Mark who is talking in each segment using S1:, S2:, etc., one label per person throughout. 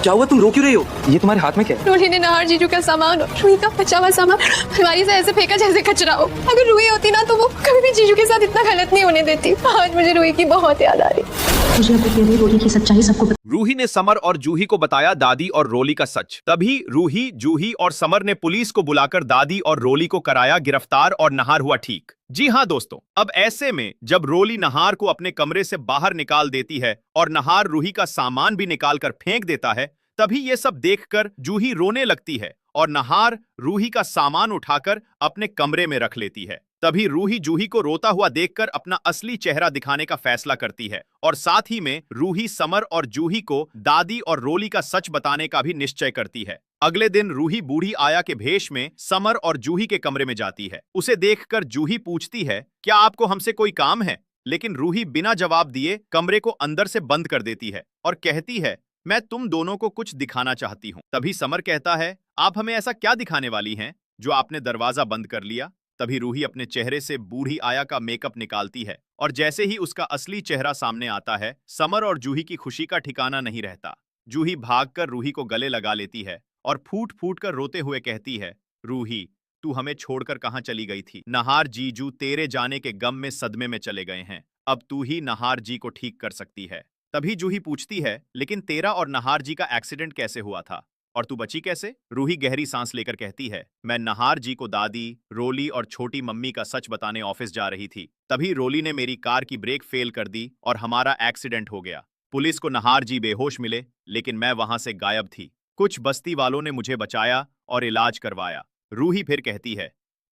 S1: क्या हुआ, तुम रो क्यों रही हो? ये तुम्हारे हाथ में क्या है?
S2: रूही ने नहार जीजू का सामान, रूही का बचा हुआ सामान अलमारी से ऐसे फेंका जैसे कचरा हो। अगर रूही होती ना तो वो कभी भी जीजू के साथ इतना गलत नहीं होने देती। आज मुझे रूही की बहुत याद आ रही।
S3: मुझे अपनी रोली की सच्चाई सबको
S4: रूही ने समर और जूही को बताया दादी और रोली का सच। तभी रूही, जूही और समर ने पुलिस को बुलाकर दादी और रोली को कराया गिरफ्तार और नहार हुआ ठीक। जी हाँ दोस्तों, अब ऐसे में जब रोली नहार को अपने कमरे से बाहर निकाल देती है और नहार रूही का सामान भी निकाल कर फेंक देता है, तभी ये सब देखकर जूही रोने लगती है और नहार रूही का सामान उठाकर अपने कमरे में रख लेती है। तभी रूही जूही को रोता हुआ देखकर अपना असली चेहरा दिखाने का फैसला करती है और साथ ही में रूही, समर और जूही को दादी और रोली का सच बताने का भी निश्चय करती है। अगले दिन रूही बूढ़ी आया के भेष में समर और जूही के कमरे में जाती है। उसे देखकर जूही पूछती है, क्या आपको हमसे कोई काम है? लेकिन रूही बिना जवाब दिए कमरे को अंदर से बंद कर देती है और कहती है, मैं तुम दोनों को कुछ दिखाना चाहती हूँ। तभी समर कहता है, आप हमें ऐसा क्या दिखाने वाली हैं जो आपने दरवाजा बंद कर लिया? तभी रूही अपने चेहरे से बूढ़ी आया का मेकअप निकालती है और जैसे ही उसका असली चेहरा सामने आता है, समर और जूही की खुशी का ठिकाना नहीं रहता। जूही भागकर रूही को गले लगा लेती है और फूट फूट कर रोते हुए कहती है, रूही, तू हमें छोड़कर कहाँ चली गई थी? नहार जीजू तेरे जाने के गम में सदमे में चले गए हैं। अब तू ही नहार जी को ठीक कर सकती है। तभी जूही पूछती है, लेकिन तेरा और नहार जी का एक्सीडेंट कैसे हुआ था और तू बची कैसे? रूही गहरी सांस लेकर कहती है, मैं नहार जी को दादी, रोली और छोटी मम्मी का सच बताने ऑफिस जा रही थी। तभी रोली ने मेरी कार की ब्रेक फेल कर दी और हमारा एक्सीडेंट हो गया। पुलिस को नहार जी बेहोश मिले, लेकिन मैं वहां से गायब थी। कुछ बस्ती वालों ने मुझे बचाया और इलाज करवाया। रूही फिर कहती है,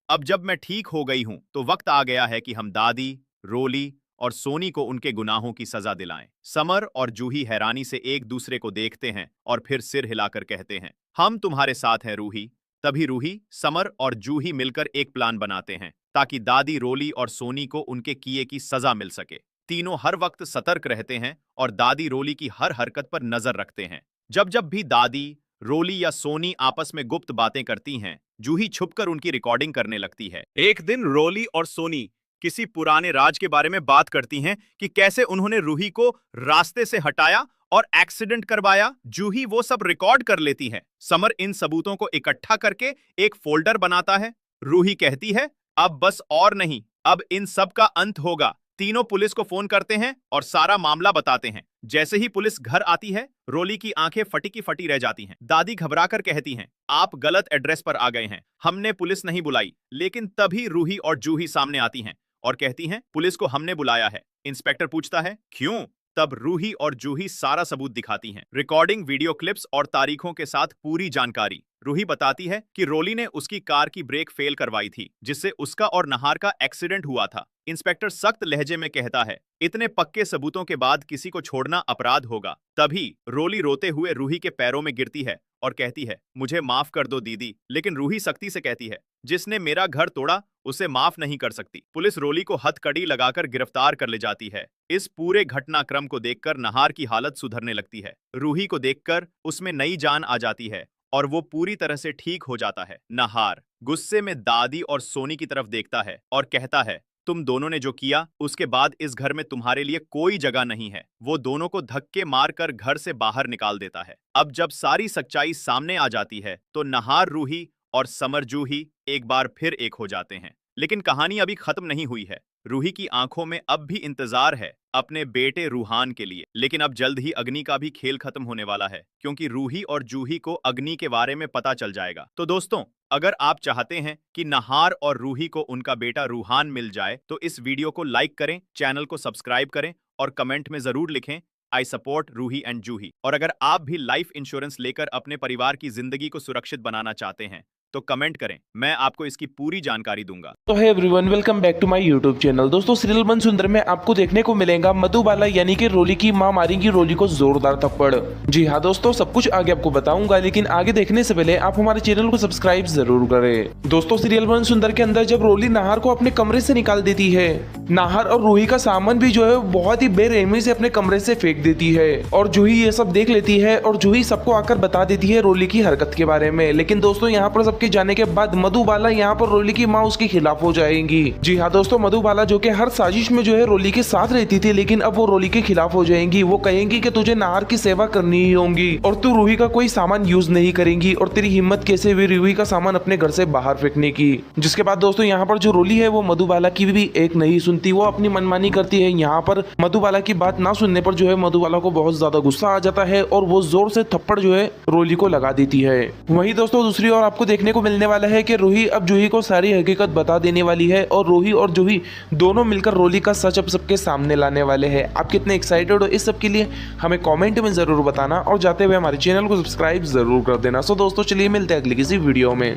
S4: अब जब मैं ठीक हो गई हूं तो वक्त आ गया है कि हम दादी, रोली और सोनी को उनके गुनाहों की सजा दिलाएं। समर और जूही हैरानी से एक दूसरे को देखते हैं और फिर सिर हिलाकर कहते हैं, हम तुम्हारे साथ हैं रूही। तभी रूही, समर और जूही मिलकर एक प्लान बनाते हैं ताकि दादी, रोली और सोनी को उनके किए की सजा मिल सके। तीनों हर वक्त सतर्क रहते हैं और दादी, रोली की हर हरकत पर नजर रखते हैं। जब जब भी दादी, रोली या सोनी आपस में गुप्त बातें करती हैं, जूही छुपकर उनकी रिकॉर्डिंग करने लगती है। एक दिन रोली और सोनी किसी पुराने राज के बारे में बात करती हैं कि कैसे उन्होंने रूही को रास्ते से हटाया और एक्सीडेंट करवाया। जूही वो सब रिकॉर्ड कर लेती है। समर इन सबूतों को इकट्ठा करके एक फोल्डर बनाता है। रूही कहती है, अब बस और नहीं, अब इन सब का अंत होगा। तीनों पुलिस को फोन करते हैं और सारा मामला बताते हैं। जैसे ही पुलिस घर आती है, रोली की आंखें फटी की फटी रह जाती हैं। दादी घबराकर कहती हैं, आप गलत एड्रेस पर आ गए हैं, हमने पुलिस नहीं बुलाई। लेकिन तभी रूही और जूही सामने आती हैं और कहती हैं, पुलिस को हमने बुलाया है। इंस्पेक्टर पूछता है, क्यों? तब रूही और जूही सारा सबूत दिखाती हैं, रिकॉर्डिंग, वीडियो क्लिप्स और तारीखों के साथ पूरी जानकारी। रूही बताती है कि रोली ने उसकी कार की ब्रेक फेल करवाई थी, जिससे उसका और नहार का एक्सीडेंट हुआ था। इंस्पेक्टर सख्त लहजे में कहता है, इतने पक्के सबूतों के बाद किसी को छोड़ना अपराध होगा। तभी रोली रोते हुए रूही के पैरों में गिरती है और कहती है, मुझे माफ कर दो दीदी। लेकिन रूही सख्ती से कहती है, जिसने मेरा घर तोड़ा उसे माफ नहीं कर सकती। पुलिस रोली को हथकड़ी लगाकर गिरफ्तार कर ले जाती है। इस पूरे घटनाक्रम को देखकर नहार की हालत सुधरने लगती है। रूही को देखकर उसमें नई जान आ जाती है और वो पूरी तरह से ठीक हो जाता है। नहार गुस्से में दादी और सोनी की तरफ देखता है और कहता है, तुम दोनों ने जो किया उसके बाद इस घर में तुम्हारे लिए कोई जगह नहीं है। वो दोनों को धक्के मारकर घर से बाहर निकाल देता है। अब जब सारी सच्चाई सामने आ जाती है तो नहार, रूही और समर, जूही एक बार फिर एक हो जाते हैं। लेकिन कहानी अभी खत्म नहीं हुई है। रूही की आंखों में अब भी इंतजार है अपने बेटे रूहान के लिए। लेकिन अब जल्द ही अग्नि का भी खेल खत्म होने वाला है, क्योंकि रूही और जूही को अग्नि के बारे में पता चल जाएगा। तो दोस्तों, अगर आप चाहते हैं कि नहार और रूही को उनका बेटा रूहान मिल जाए तो इस वीडियो को लाइक करें, चैनल को सब्सक्राइब करें और कमेंट में जरूर लिखें, आई सपोर्ट रूही एंड जूही। और अगर आप भी लाइफ इंश्योरेंस लेकर अपने परिवार की जिंदगी को सुरक्षित बनाना चाहते हैं तो कमेंट करें, मैं आपको इसकी पूरी जानकारी दूंगा।
S5: तो hey everyone, welcome back to my YouTube channel. दोस्तों, सीरियल बन सुंदर में आपको देखने को मिलेगा मधुबाला यानी कि रोली की मां मारेंगी रोली को जोरदार थप्पड़। जी हाँ दोस्तों, सब कुछ आगे आपको बताऊंगा, लेकिन आगे देखने से पहले आप हमारे चैनल को सब्सक्राइब जरूर करें। दोस्तों, सीरियल बन सुंदर के अंदर जब रोली नाहर को अपने कमरे से निकाल देती है, नाहर और रूही का सामान भी जो है बहुत ही बेरहमी से अपने कमरे से फेंक देती है और जूही ये सब देख लेती है और जूही सबको आकर बता देती है रोली की हरकत के बारे में। लेकिन दोस्तों, यहाँ पर छुप के जाने के बाद मधुबाला यहाँ पर रोली की माँ उसके खिलाफ हो जाएंगी। जी हाँ दोस्तों, मधुबाला जो कि हर साजिश में जो है रोली के साथ रहती थी, लेकिन अब वो रोली के खिलाफ हो जाएंगी। वो कहेंगी कि तुझे नाहर की सेवा करनी ही होगी और तू रूही का कोई सामान यूज नहीं करेंगी और तेरी हिम्मत कैसे हुई रूही का सामान अपने घर से बाहर फेंकने की। जिसके बाद दोस्तों यहाँ पर जो रोली है वो मधुबाला की भी एक नहीं सुनती, वो अपनी मनमानी करती है। यहाँ पर मधुबाला की बात ना सुनने पर जो है मधुबाला को बहुत ज्यादा गुस्सा आ जाता है और वो जोर से थप्पड़ जो है रोली को लगा देती है। वहीं दोस्तों दूसरी ओर आपको देखने को मिलने वाला है कि रूही अब जूही को सारी हकीकत बता देने वाली है और रूही और जूही दोनों मिलकर रोली का सच अब सबके सामने लाने वाले हैं। आप कितने एक्साइटेड हो इस सब के लिए हमें कमेंट में जरूर बताना और जाते हुए हमारे चैनल को सब्सक्राइब जरूर कर देना। सो दोस्तों चलिए मिलते हैं अगली किसी वीडियो में।